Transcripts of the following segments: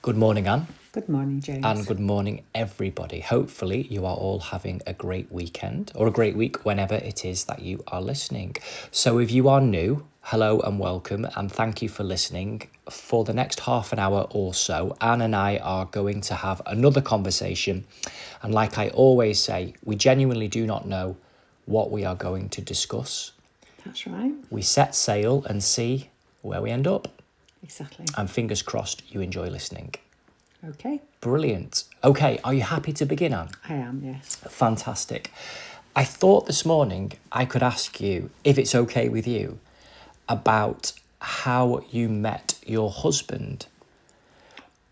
Good morning, Anne. Good morning, James. And good morning, everybody. Hopefully, you are all having a great weekend or a great week whenever it is that you are listening. So, if you are new, hello and welcome, and thank you for listening. For the next half an hour or so, Anne and I are going to have another conversation. And like I always say, we genuinely do not know what we are going to discuss. That's right. We set sail and see where we end up. Exactly. And fingers crossed you enjoy listening. Okay. Brilliant. Okay, are you happy to begin, Anne? I am, yes. Fantastic. I thought this morning I could ask you, if it's okay with you, about how you met your husband.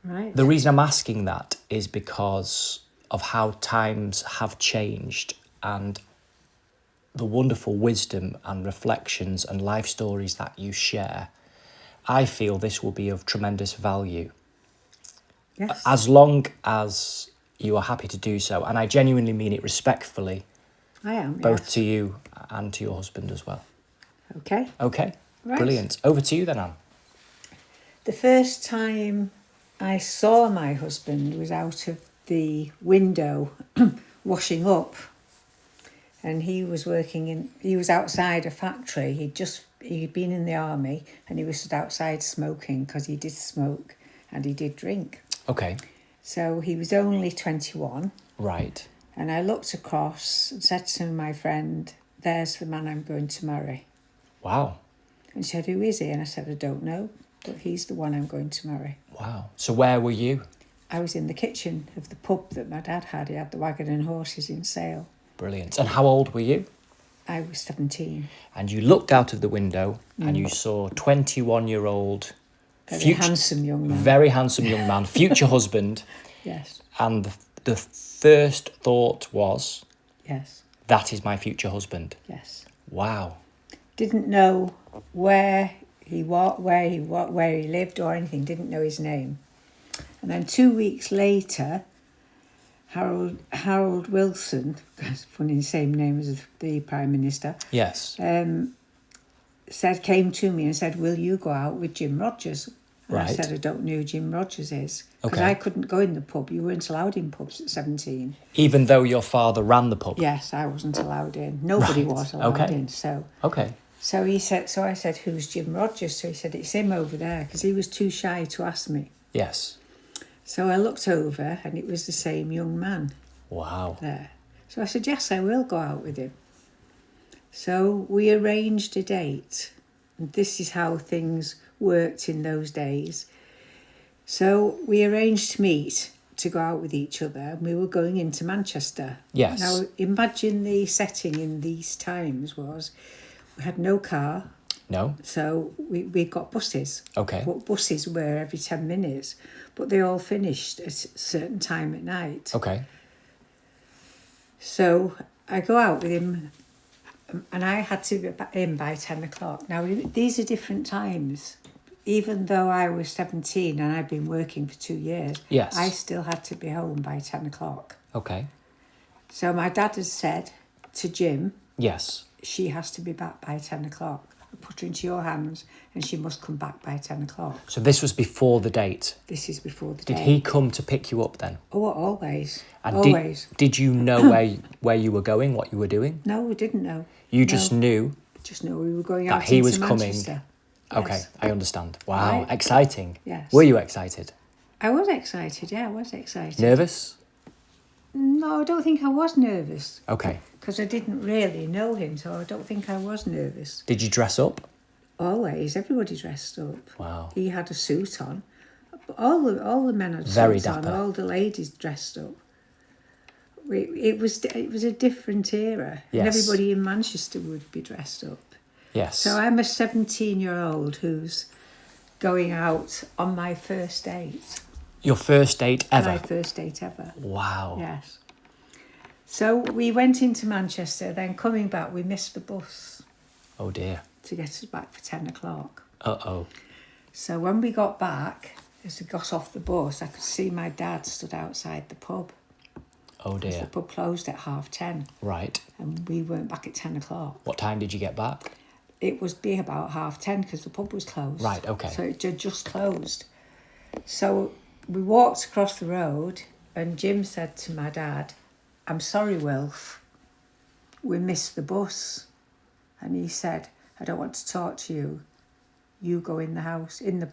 Right. The reason I'm asking that is because of how times have changed and the wonderful wisdom and reflections and life stories that you share. I feel this will be of tremendous value. Yes. As long as you are happy to do so, and I genuinely mean it respectfully, I am, both yes. to you and to your husband as well. Okay. Okay, Right. brilliant. Over to you then, Anne. The first time I saw my husband was out of the window washing up. And he was outside a factory. He'd been in the army and he was stood outside smoking because he did smoke and he did drink. Okay, So he was only 21. right. And I looked across and said to my friend, "There's the man I'm going to marry." Wow, And she said, "Who is he?" And I said, "I don't know, but he's the one I'm going to marry." wow. So where were you? I was in the kitchen of the pub that my dad had. He had the Wagon and Horses in Sale. Brilliant. And how old were you? I was 17. And you looked out of the window and you saw 21-year-old... Very handsome young man. Very handsome young man, future husband. Yes, And the first thought was, yes, that is my future husband. yes. Wow. Didn't know where he lived or anything. Didn't know his name. And then 2 weeks later, Harold Wilson, funny, same name as the Prime Minister, Yes. came to me and said, "Will you go out with Jim Rogers?" And Right. I said, "I don't know who Jim Rogers is." Because Okay. I couldn't go in the pub. You weren't allowed in pubs at 17. Even though your father ran the pub? Yes, I wasn't allowed in. Nobody Right. was allowed Okay. in. So Okay. he said, I said, "Who's Jim Rogers?" So he said, "It's him over there," because he was too shy to ask me. Yes. So I looked over and it was the same young man Wow. there. So I said, "Yes, I will go out with him." So we arranged a date. And this is how things worked in those days. So we arranged to meet to go out with each other, and we were going into Manchester. Yes. Now imagine the setting in these times was we had no car, No? so we got buses. Okay. But buses were every 10 minutes, but they all finished at a certain time at night. Okay. So I go out with him, and I had to be in by 10 o'clock. Now, these are different times. Even though I was 17 and I'd been working for 2 years, Yes. I still had to be home by 10 o'clock. Okay. So my dad has said to Jim, Yes. "She has to be back by 10 o'clock. I put her into your hands and she must come back by 10 o'clock. So this was before the date. This is before the Did day. he come to pick you up then? Oh, always. And Always. Did you know where you were going, what you were doing? No, we didn't know. You just knew Just know we were going that out he into was coming. Manchester. Okay, Yes. I understand. Wow, Right. exciting. Yes. Were you excited? I was excited, yeah, I was excited. Nervous? No, I don't think I was nervous Okay. because I didn't really know him, so I don't think I was nervous. Did you dress up? Always, everybody dressed up. Wow. He had a suit on. All the men had Very suits on. dapper. All the ladies dressed up. It was a different era, Yes. and everybody in Manchester would be dressed up. Yes. So I'm a 17-year-old who's going out on my first date. Your first date ever? My first date ever. Wow. Yes. So we went into Manchester, then coming back, we missed the bus Oh dear. to get us back for 10 o'clock. Uh-oh. So when we got back, as we got off the bus, I could see my dad stood outside the pub. Oh 'Cause dear. the pub closed at 10:30, Right. and we weren't back at 10 o'clock. What time did you get back? It was be about 10:30 because the pub was closed. Right, okay. So it had just closed. So we walked across the road and Jim said to my dad, "I'm sorry, Wilf, we missed the bus." And he said, "I don't want to talk to you. You go in the house, into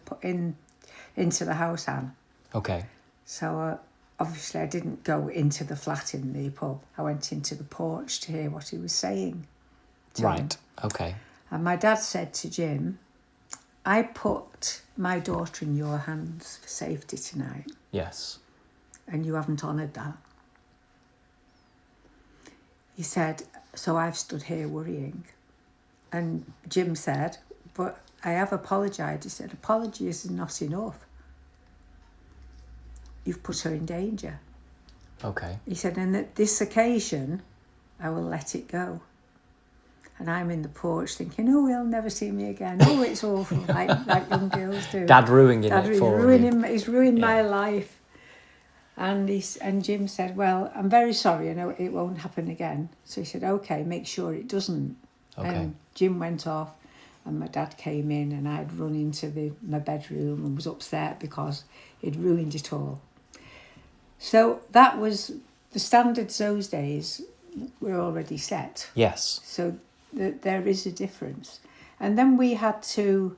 the house, Anne." Okay. So obviously I didn't go into the flat in the pub. I went into the porch to hear what he was saying to him. Right. Okay. And my dad said to Jim, "I put my daughter in your hands for safety tonight, Yes. and you haven't honoured that." He said, "So I've stood here worrying." And Jim said, "But I have apologised." He said, "Apologies is not enough. You've put her in danger." Okay. He said, "And at this occasion, I will let it go." And I'm in the porch thinking, "Oh, he'll never see me again. Oh, it's awful," like young girls do. Dad ruining Dad, it for he's ruined Yeah. my life. And Jim said, "Well, I'm very sorry. I know it won't happen again." So he said, "Okay, make sure it doesn't." Okay. And Jim went off, and my dad came in, and I'd run into my bedroom and was upset because he'd ruined it all. So that was the standards those days were already set. Yes. So there is a difference. And then we had to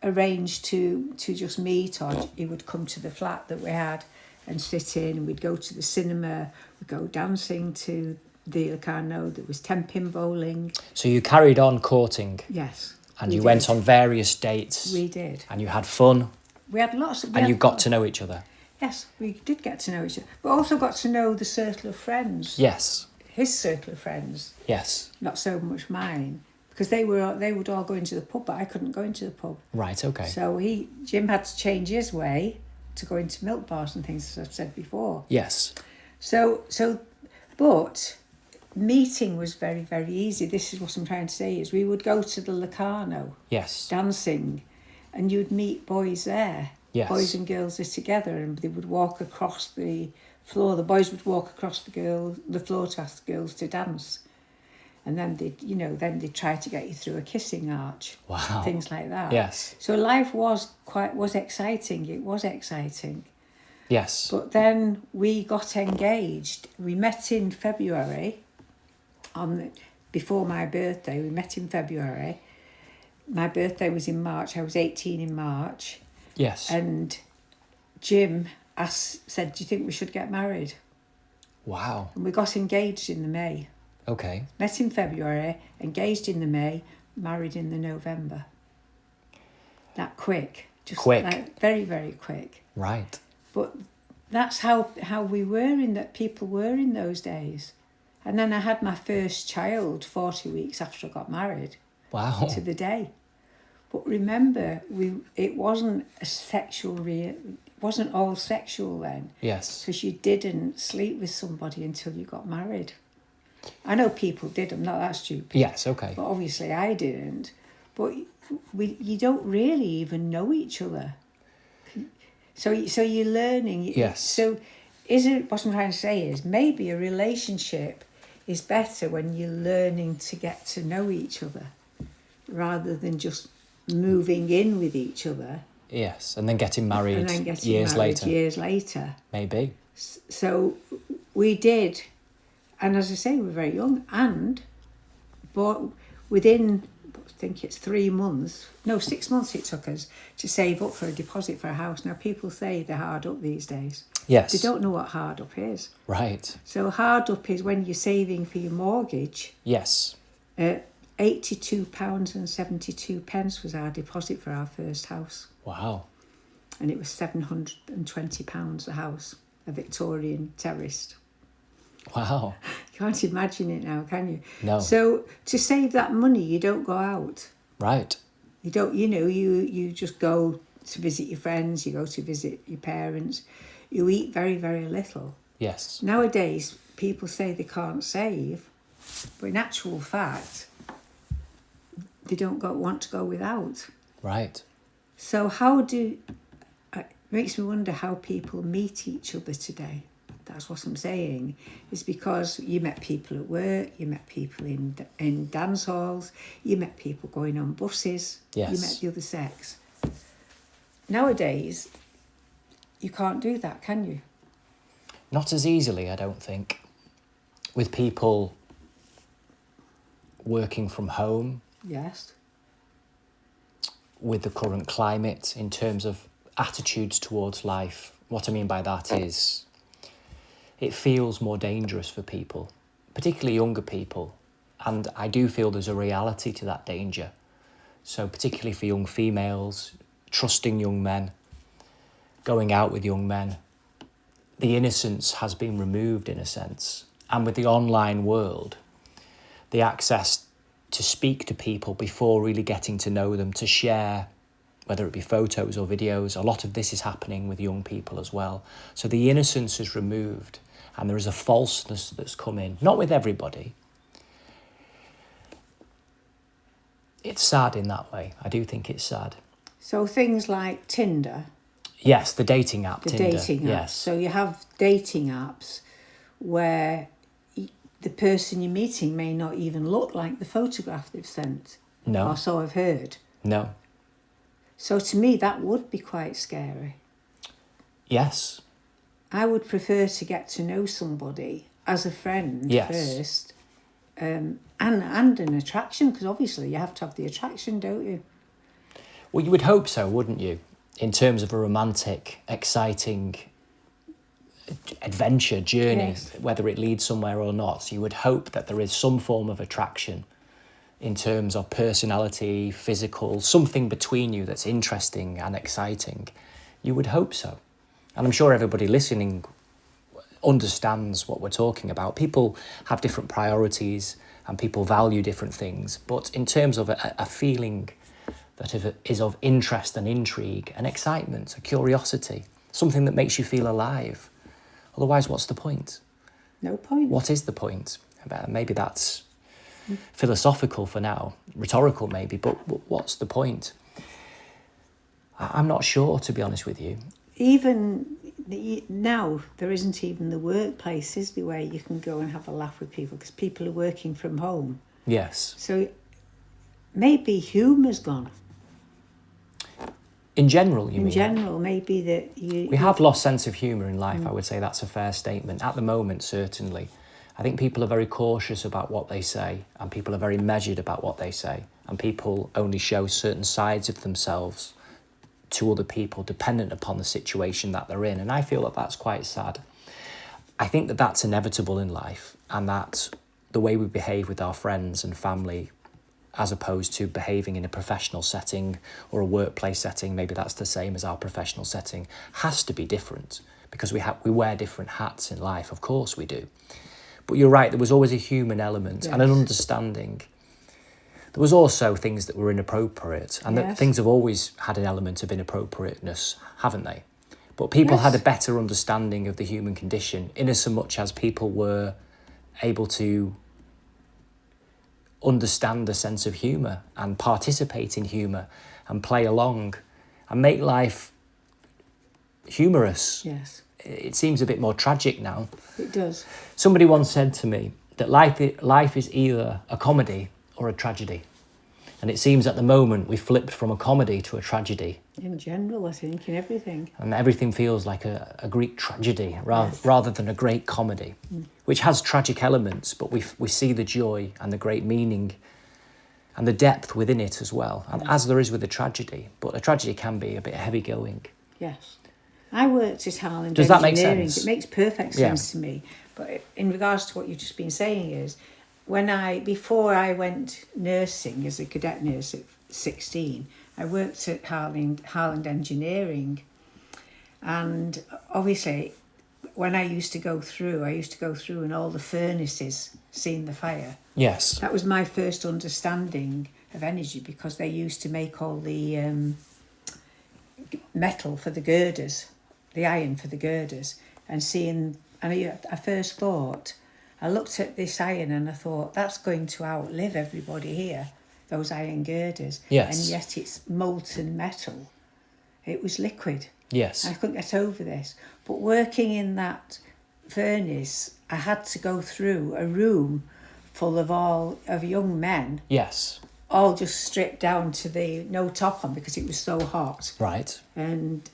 arrange to just meet, or he would come to the flat that we had and sit in, and we'd go to the cinema, we'd go dancing to the Locarno, there was 10-pin bowling. So you carried on courting, Yes. and we you did. went on various dates. We did. And you had fun, We had lots of... and you got to know each other. Yes, we did get to know each other. But also got to know the circle of friends. Yes. His circle of friends, Yes. not so much mine. Because they would all go into the pub, but I couldn't go into the pub. Right. Okay. So Jim had to change his way to go into milk bars and things, as I've said before. Yes. But meeting was very, very easy. This is what I'm trying to say, is we would go to the Locarno Yes. dancing, and you'd meet boys there. Yes. Boys and girls are together, and they would walk across the floor. The boys would walk across the floor to ask the girls to dance. And then they'd try to get you through a kissing arch. Wow. Things like that. Yes. So life was exciting. It was exciting. Yes. But then we got engaged. We met in February, before my birthday. We met in February. My birthday was in March. I was 18 in March. Yes. And Jim said, "Do you think we should get married?" Wow. And we got engaged in the May. Okay. Met in February, engaged in the May, married in the November. That quick. Just Quick. Like, very, very quick. Right. But that's how people were in those days. And then I had my first child 40 weeks after I got married, Wow. to the day. But remember, it wasn't it wasn't all sexual then, Yes. because you didn't sleep with somebody until you got married. I know people did. I'm not that stupid. Yes. Okay. But obviously I didn't. But you don't really even know each other. So you're learning. Yes. So what I'm trying to say is, maybe a relationship is better when you're learning to get to know each other, rather than just moving in with each other. Yes. And then getting married And then getting years married later. years later. Maybe. So we did. And as I say, we were very young. But within, I think it's 6 months it took us to save up for a deposit for a house. Now, people say they're hard up these days. Yes. They don't know what hard up is. Right. So hard up is when you're saving for your mortgage. Yes. £82.72 was our deposit for our first house. Wow. And it was £720 a house, a Victorian terraced. Wow. You can't imagine it now, can you? No. So to save that money, you don't go out. Right. You don't, you just go to visit your friends, you go to visit your parents. You eat very, very little. Yes. Nowadays, people say they can't save, but in actual fact, they don't want to go without. Right. So it makes me wonder how people meet each other today. That's what I'm saying, is because you met people at work, you met people in dance halls, you met people going on buses, Yes. you met the other sex. Nowadays, you can't do that, can you? Not as easily, I don't think. With people working from home, Yes. with the current climate in terms of attitudes towards life. What I mean by that is it feels more dangerous for people, particularly younger people. And I do feel there's a reality to that danger. So particularly for young females, trusting young men, going out with young men, the innocence has been removed in a sense. And with the online world, the access to speak to people before really getting to know them, to share, whether it be photos or videos, a lot of this is happening with young people as well. So the innocence is removed and there is a falseness that's come in, not with everybody. It's sad in that way. I do think it's sad. So things like Tinder, Yes, the dating app, the Tinder. dating apps. Yes. So you have dating apps where the person you're meeting may not even look like the photograph they've sent. No. Or so I've heard. No. So to me, that would be quite scary. Yes. I would prefer to get to know somebody as a friend Yes. first, and an attraction, because obviously you have to have the attraction, don't you? Well, you would hope so, wouldn't you? In terms of a romantic, exciting adventure, journey, Yes. whether it leads somewhere or not, you would hope that there is some form of attraction in terms of personality, physical, something between you that's interesting and exciting. You would hope so. And I'm sure everybody listening understands what we're talking about. People have different priorities and people value different things. But in terms of a feeling that is of interest and intrigue and excitement, a curiosity, something that makes you feel alive. Otherwise, what's the point? No point. What is the point? Maybe that's philosophical for now, rhetorical maybe, but what's the point? I'm not sure, to be honest with you. Even now, there isn't even the workplace, is there, where you can go and have a laugh with people because people are working from home. Yes. So maybe humour's gone. In general, you mean? In general, maybe that We have lost sense of humour in life, I would say that's a fair statement. At the moment, certainly. I think people are very cautious about what they say and people are very measured about what they say and people only show certain sides of themselves to other people dependent upon the situation that they're in. And I feel that that's quite sad. I think that that's inevitable in life and that the way we behave with our friends and family as opposed to behaving in a professional setting or a workplace setting, maybe that's the same as our professional setting, has to be different because we wear different hats in life, of course we do. But you're right, there was always a human element and an understanding. There was also things that were inappropriate and that things have always had an element of inappropriateness, haven't they? But people had a better understanding of the human condition in as much as people were able to understand the sense of humour and participate in humour and play along and make life humorous. Yes, It seems a bit more tragic now. it does. Somebody once said to me that life is either a comedy or a tragedy. And it seems at the moment we've flipped from a comedy to a tragedy. In general, I think, in everything. And everything feels like a Greek tragedy rather than a great comedy, which has tragic elements, but we see the joy and the great meaning and the depth within it as well, and as there is with a tragedy. But a tragedy can be a bit heavy going. Yes. I worked at Harland Does that make Engineering. sense? It makes perfect sense to me. But in regards to what you've just been saying is, before I went nursing as a cadet nurse at 16, I worked at Harland Engineering, and obviously when I used to go through in all the furnaces, seeing the fire. Yes. That was my first understanding of energy because they used to make all the metal for the girders, the iron for the girders, and I first thought, I looked at this iron and I thought, that's going to outlive everybody here, those iron girders. Yes. And yet it's molten metal. It was liquid. Yes. I couldn't get over this. But working in that furnace, I had to go through a room full of young men, Yes. all just stripped down to no top on because it was so hot. Right. And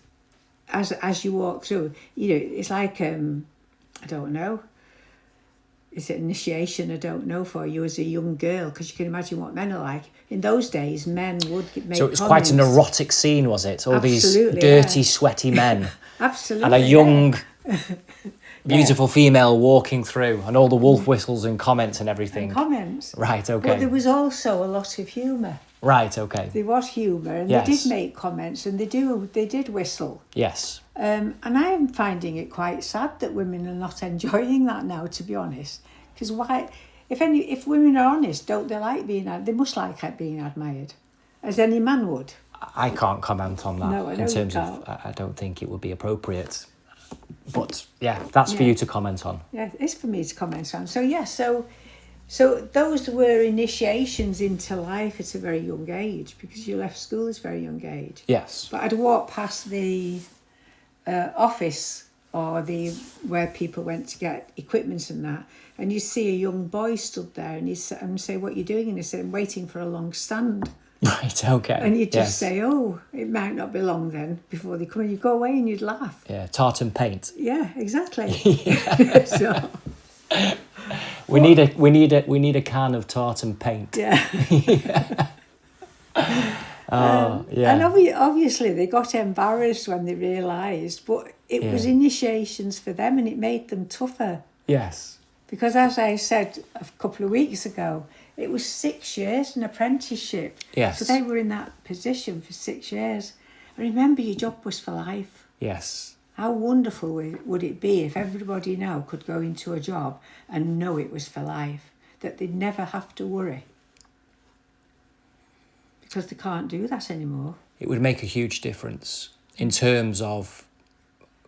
as you walk through, it's like I don't know. Is it initiation? I don't know, for you as a young girl, because you can imagine what men are like. In those days, men would make So it was comments. quite an erotic scene, was it? All Absolutely, these dirty, yeah. sweaty men. Absolutely. And a young, yeah. beautiful female walking through, and all the wolf whistles and comments and everything. And comments. Right, okay. But there was also a lot of humour. Right, okay. There was humour, and Yes. they did make comments, and they did whistle. Yes. And I'm finding it quite sad that women are not enjoying that now, to be honest. Because why? If women are honest, don't they like being? They must like being admired, as any man would. I can't comment on that No, I know in you terms of. can't. I don't think it would be appropriate. But yeah, that's for Yeah. you to comment on. Yeah, it's for me to comment on. So yeah, so those were initiations into life at a very young age, because you left school at a very young age. Yes. But I'd walk past the office, or where people went to get equipment and that, and you see a young boy stood there, and he'd say, "What are you doing?" And he said, "I'm waiting for a long stand." Right, okay. And you'd just Yes. say, "Oh, it might not be long then before they come in." You'd go away and you'd laugh. Yeah, tartan paint. Yeah, exactly. So, We need a can of tartan paint. yeah. Oh, yeah. And obviously they got embarrassed when they realised, but it was Yeah. initiations for them, and it made them tougher. Yes. Because as I said a couple of weeks ago, it was 6 years an apprenticeship. Yes. So they were in that position for 6 years. And remember, your job was for life. Yes. How wonderful would it be if everybody now could go into a job and know it was for life, that they'd never have to worry. Because they can't do that anymore. It would make a huge difference in terms of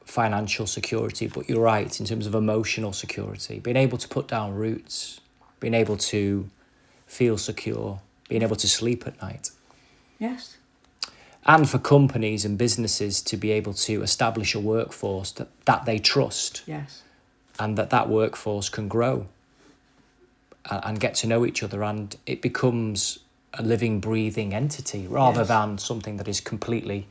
financial security, but you're right, in terms of emotional security, being able to put down roots, being able to feel secure, being able to sleep at night. Yes. And for companies and businesses to be able to establish a workforce that they trust, Yes. and that workforce can grow and get to know each other, and it becomes a living, breathing entity rather Yes. than something that is completely,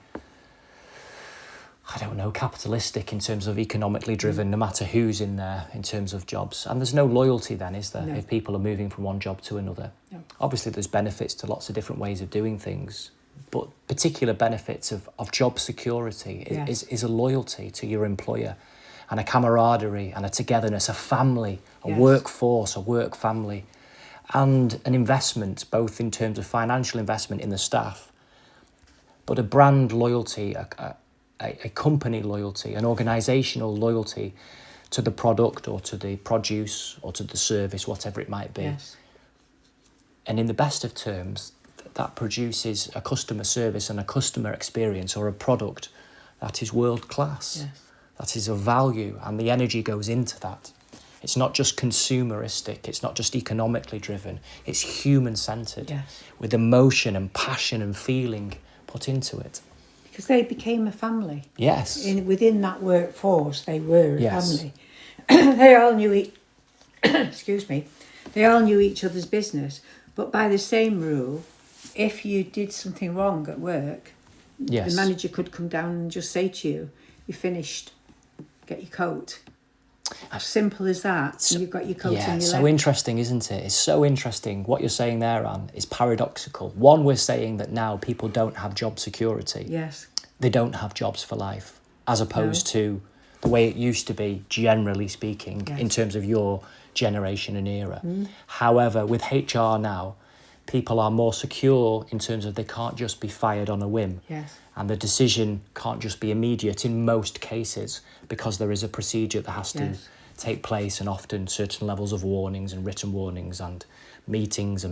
I don't know, capitalistic in terms of economically driven, no matter who's in there in terms of jobs. And there's no loyalty then, is there, No. if people are moving from one job to another? No. Obviously, there's benefits to lots of different ways of doing things, but particular benefits of job security Yes. is a loyalty to your employer, and a camaraderie and a togetherness, a family, a Yes. workforce, a work family, and an investment, both in terms of financial investment in the staff, but a brand loyalty, a company loyalty, an organisational loyalty to the product or to the produce or to the service, whatever it might be. Yes. And in the best of terms, that produces a customer service and a customer experience, or a product that is world class, Yes. that is of value, and the energy goes into that. It's not just consumeristic, it's not just economically driven, it's human-centred, Yes. with emotion and passion and feeling put into it. Because they became a family. Yes. Within that workforce, they were a Yes. family. They all knew excuse me. They all knew each other's business, but by the same rule, if you did something wrong at work, Yes. the manager could come down and just say to you, "You finished. Get your coat." As simple as that. And you've got your coat Yeah, on it's your so leg. interesting, isn't it? It's so interesting. What you're saying there, Anne, is paradoxical. One, we're saying that now people don't have job security. Yes. They don't have jobs for life, as opposed to the way it used to be, generally speaking, Yes. in terms of your generation and era. However, with HR now, people are more secure in terms of they can't just be fired on a whim. Yes. And the decision can't just be immediate in most cases, because there is a procedure that has to Yes. take place, and often certain levels of warnings and written warnings and meetings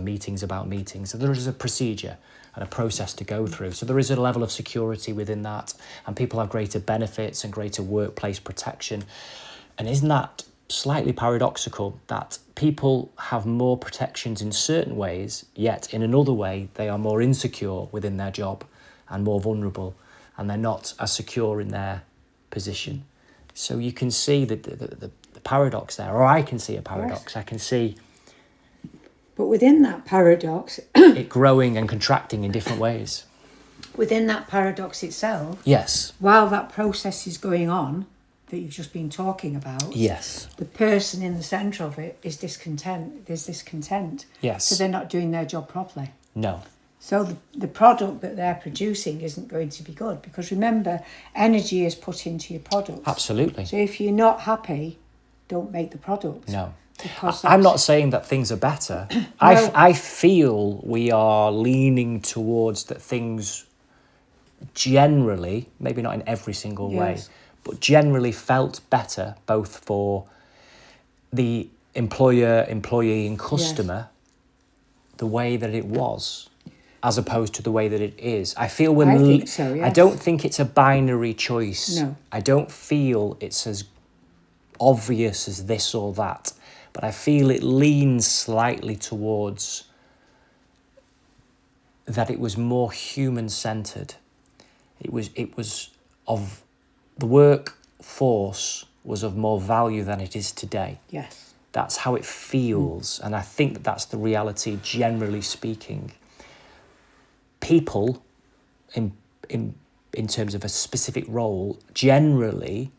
about meetings. So there is a procedure and a process to go through. So there is a level of security within that, and people have greater benefits and greater workplace protection. And isn't that slightly paradoxical, that people have more protections in certain ways, yet in another way they are more insecure within their job and more vulnerable, and they're not as secure in their position. So you can see the paradox there, or I can see a paradox. I can see But within that paradox, it growing and contracting in different ways. within that paradox itself, Yes. while that process is going on, that you've just been talking about, Yes. the person in the centre of it is discontent. There's discontent. Yes. So they're not doing their job properly. No. So the product that they're producing isn't going to be good, because remember, energy is put into your product. Absolutely. So if you're not happy, don't make the product. No. Because I'm not that's- saying that things are better. No. I feel we are leaning towards that things generally, maybe not in every single way, Yes. but generally felt better both for the employer, employee and customer, the way that it was, as opposed to the way that it is. I feel we're... I think so, I yes. don't think it's a binary choice. No. I don't feel it's as obvious as this or that, but I feel it leans slightly towards that it was more human-centred. It was of... The workforce was of more value than it is today. Yes. That's how it feels, and I think that that's the reality, generally speaking. People, in terms of a specific role, generally,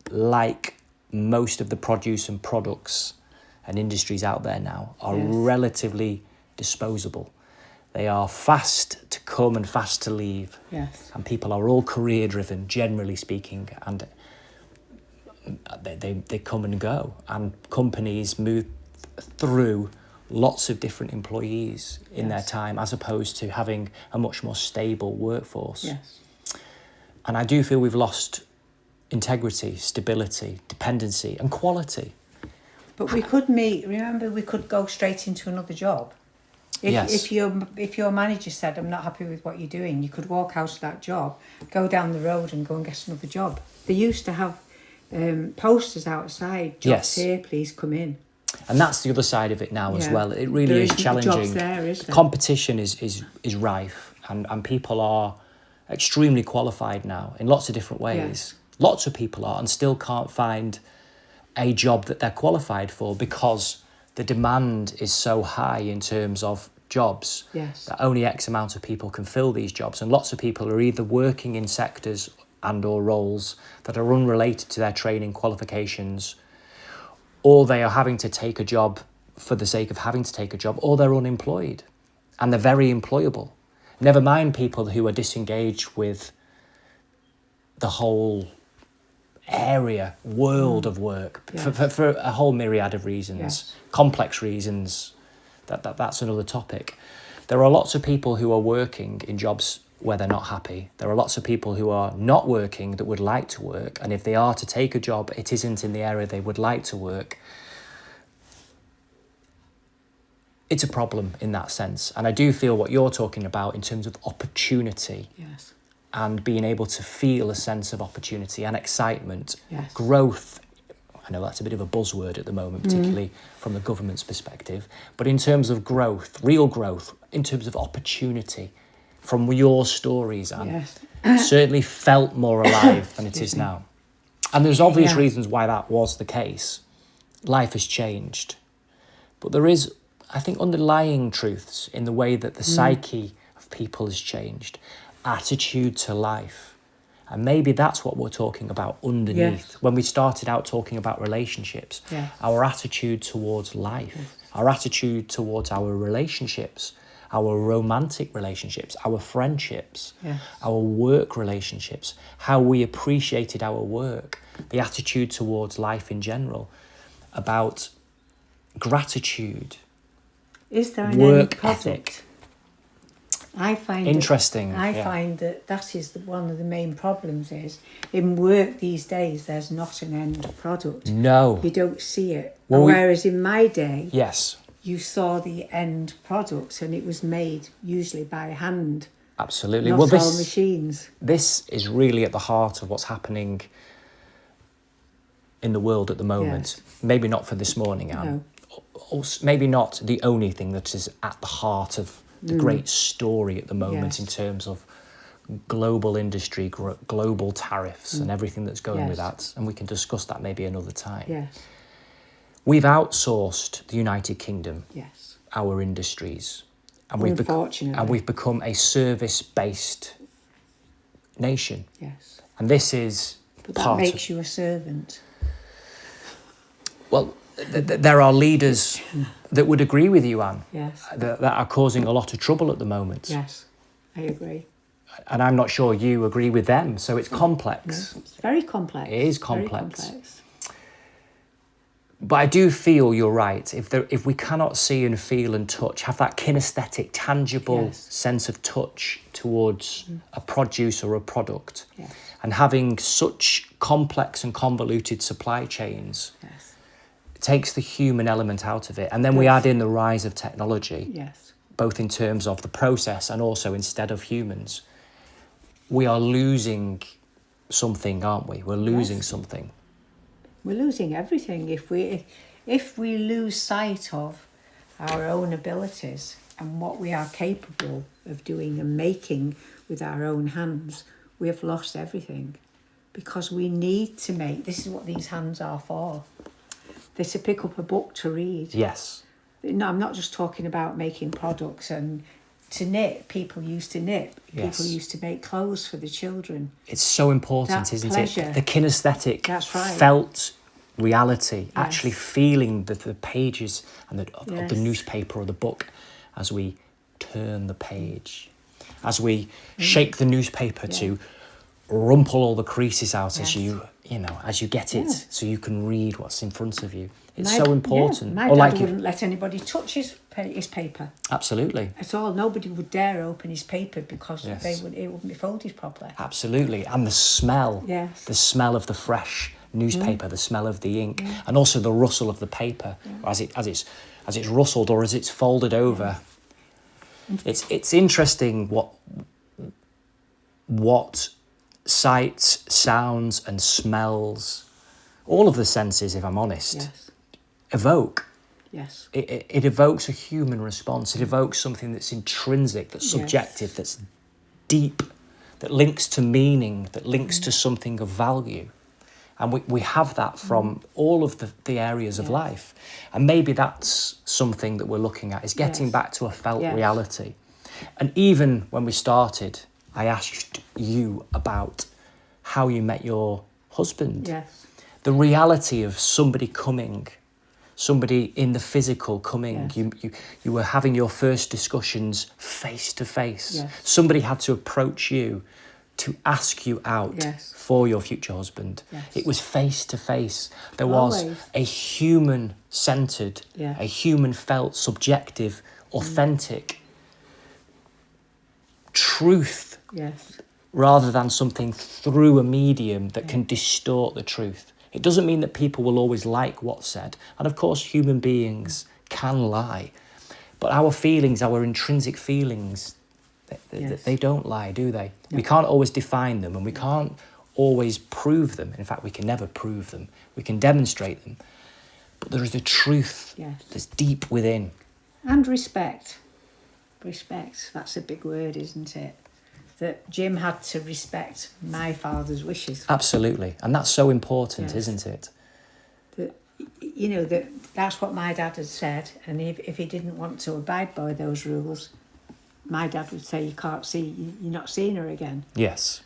like most of the produce and products and industries out there now, are Yes. relatively disposable. They are fast to come and fast to leave. Yes. And people are all career driven, generally speaking, and they come and go. And companies move through lots of different employees in their Yes. time, as opposed to having a much more stable workforce. Yes. And I do feel we've lost integrity, stability, dependency, and quality. But we could go straight into another job. Yes. If your manager said, I'm not happy with what you're doing, you could walk out of that job, go down the road and go and get another job. They used to have posters outside, Yes. jobs here, please come in. And that's the other side of it now as Yeah. well. It really There is isn't the challenging. jobs there, is there? Competition is rife, and people are extremely qualified now in lots of different ways. Yes. Lots of people are, and still can't find a job that they're qualified for, because the demand is so high in terms of jobs Yes. that only X amount of people can fill these jobs. And lots of people are either working in sectors and or roles that are unrelated to their training qualifications, or they are having to take a job for the sake of having to take a job, or they're unemployed and they're very employable. Never mind people who are disengaged with the whole world of work, Yes. for a whole myriad of reasons, Yes. complex reasons. That's another topic. There are lots of people who are working in jobs where they're not happy. There are lots of people who are not working that would like to work, and if they are to take a job, it isn't in the area they would like to work. It's a problem in that sense. And I do feel what you're talking about in terms of opportunity Yes. and being able to feel a sense of opportunity and excitement, Yes. growth. I know that's a bit of a buzzword at the moment, particularly from the government's perspective. But in terms of growth, real growth, in terms of opportunity, from your stories, Anne, Yes. certainly felt more alive than it is now. And there's obvious Yeah. reasons why that was the case. Life has changed. But there is, I think, underlying truths in the way that the psyche of people has changed, attitude to life. And maybe that's what we're talking about underneath. Yes. When we started out talking about relationships, Yeah. our attitude towards life, our attitude towards our relationships, our romantic relationships, our friendships, Yes. our work relationships, how we appreciated our work, the attitude towards life in general, about gratitude, Is there an work end product? ethic. I find Interesting, I yeah. find that is one of the main problems. Is in work these days, there's not an end product. No. You don't see it. Well, Whereas in my day, Yes, you saw the end product, and it was made usually by hand, absolutely. not Well, all machines. this is really at the heart of what's happening in the world at the moment. Yes. Maybe not for this morning, Anne. Maybe not the only thing that is at the heart of the great story at the moment. Yes. In terms of global industry, global tariffs and everything that's going with Yes. that. And we can discuss that maybe another time. Yes, We've outsourced the United Kingdom, yes. our industries. And Unfortunately. we've become a service-based nation. Yes. And this is But that part makes of... you a servant. Well, there are leaders that would agree with you, Anne, Yes. that are causing a lot of trouble at the moment. Yes. I agree. And I'm not sure you agree with them. So it's complex. No, it's very complex. It is Very complex. complex. But I do feel you're right. If we cannot see and feel and touch, have that kinesthetic, tangible Yes. sense of touch towards a produce or a product, Yes. and having such complex and convoluted supply chains, Yes. it takes the human element out of it. And then we Yes. add in the rise of technology, Yes. both in terms of the process and also instead of humans. We are losing something, aren't we? We're losing Yes. something. We're losing everything if we lose sight of our own abilities and what we are capable of doing and making with our own hands. We have lost everything, because we need to make. This is what these hands are for. They're to pick up a book to read. Yes. No, I'm not just talking about making products and to knit. People used to knit. Yes. People used to make clothes for the children. It's so important, That isn't pleasure. it? The kinesthetic, That's right. felt reality, Yes. actually feeling the pages and of the Yes. newspaper or the book as we turn the page, as we shake the newspaper Yeah. to rumple all the creases out as Yes. as you get it, Yeah. so you can read what's in front of you. It's My- so important. Yeah, my Or dad like you- wouldn't let anybody touch his paper Absolutely. at all. Nobody would dare open his paper because Yes. it wouldn't be folded properly. Absolutely. And the smell. Yes. The smell of the fresh newspaper, the smell of the ink, and also the rustle of the paper as it's rustled or as it's folded over. It's interesting what sights, sounds and smells, all of the senses, if I'm honest, Yes, evoke. yes, It evokes a human response. It evokes something that's intrinsic, that's Yes. subjective, that's deep, that links to meaning, that links to something of value. And we have that from all of the areas of Yes. life. And maybe that's something that we're looking at, is getting Yes. back to a felt Yes. reality. And even when we started, I asked you about how you met your husband. yes, The reality of somebody coming, somebody in the physical coming. Yes. You were having your first discussions face to face. Yes. Somebody had to approach you to ask you out Yes. for your future husband. Yes. It was face to face. There was Always. a human centered, Yeah. a human felt, subjective, authentic truth, yes, rather than something through a medium that can distort the truth. It doesn't mean that people will always like what's said. And of course, human beings can lie. But our feelings, our intrinsic feelings, Yes. they don't lie, do they? No. We can't always define them and we can't always prove them. In fact, we can never prove them. We can demonstrate them. But there is a truth Yes. that's deep within. and respect. Respect. That's a big word, isn't it? That Jim had to respect my father's wishes. Absolutely. And that's so important, Yes. isn't it? That that's what my dad had said, and if he didn't want to abide by those rules, my dad would say, "You can't see. You're not seeing her again." Yes.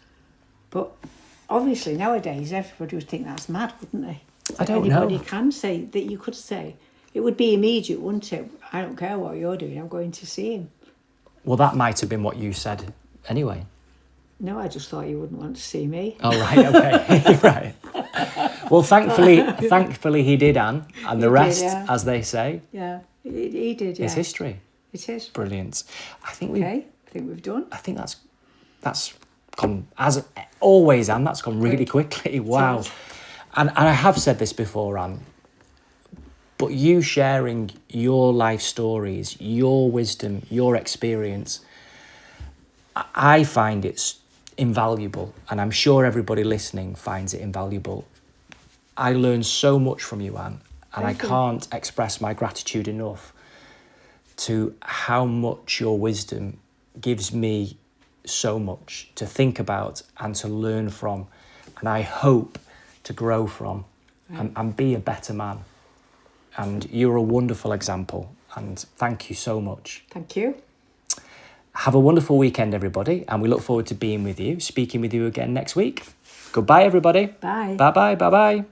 But obviously nowadays everybody would think that's mad, wouldn't they? I don't know. Anybody can say that. You could say it would be immediate, wouldn't it? I don't care what you're doing. I'm going to see him. Well, that might have been what you said anyway. No, I just thought you wouldn't want to see me. Oh, right, okay. Right. Well, thankfully he did, Anne. And the He did, rest, yeah. as they say, Yeah, he did. Yeah, is history. It is. Brilliant. I think Okay, I think we've done. I think that's gone, as always, Anne, that's gone really Quick. quickly. Wow. has. And I have said this before, Anne, but you sharing your life stories, your wisdom, your experience, I find it's invaluable, and I'm sure everybody listening finds it invaluable. I learned so much from you, Anne, and Thank I you. can't express my gratitude enough to how much your wisdom gives me so much to think about and to learn from, and I hope to grow from and be a better man. And you're a wonderful example, and thank you so much. Thank you. Have a wonderful weekend, everybody, and we look forward to being with you, speaking with you again next week. Goodbye, everybody. Bye. Bye-bye, bye-bye.